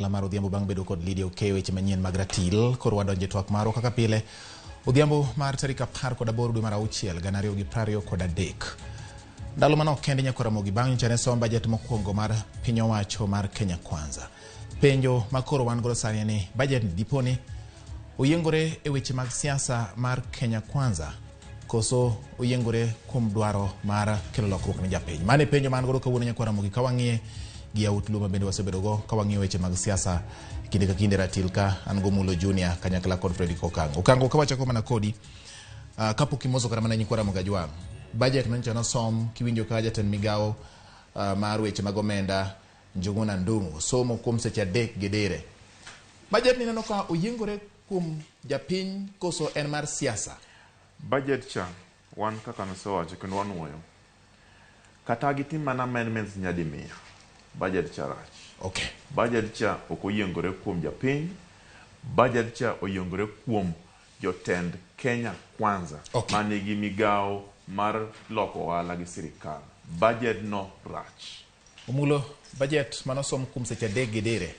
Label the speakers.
Speaker 1: Lamar Odhiambo bang' bedo kod Lydia Okeyo weche manyien mag ratil koro wadonje twak maro kaka pile. Odhiambo mar tarik 18 dwe mar auchiel 2023. Ndalo manok kende Nyakoramogi bang' nyocha ne som bajet mokwongo mar piny owacho mar Kenya Kwanza. Penjo makoro wan godo sani ni bajet diponi oyiengore e weche mag siasa mar Kenya Kwanza koso oyiengore kuom dwaro mar kelo lokruok ne japiny. Mane penjo man godo kawuono Nyakoramogi ka wang'iye gi outlo mabende wasebedogo ka wang'iyo weche mag siasa kinde ka kinde ratil ka an go Mulo Junior kanyakla kod Fredrick Okango. Okango ka wachako mana kodi kapok imozo kata mana Nyakoramogi ajwang'. Budget noncha nosom kiwinjo ka jatend migawo mar weche mag omenda Njuguna Ndung'u somo kuom seche 3 gedere. Budget ni neno ka oyiengore kuom japiny koso en mar siasa.
Speaker 2: Budget cha wan kaka nosewacho kendo wanuoyo kata gitim mana amendments nyadimiya. Budget cha rach.
Speaker 1: Okay.
Speaker 2: Budget cha ok oyiengore kuom japiny. Budget cha oyiengore kuom jotend Kenya Kwanza.
Speaker 1: Okay.
Speaker 2: Manigi migawo mar loko ohala gi sirikal. Budget no rach.
Speaker 1: Omulo budget manosom kuom seche 3 gedere.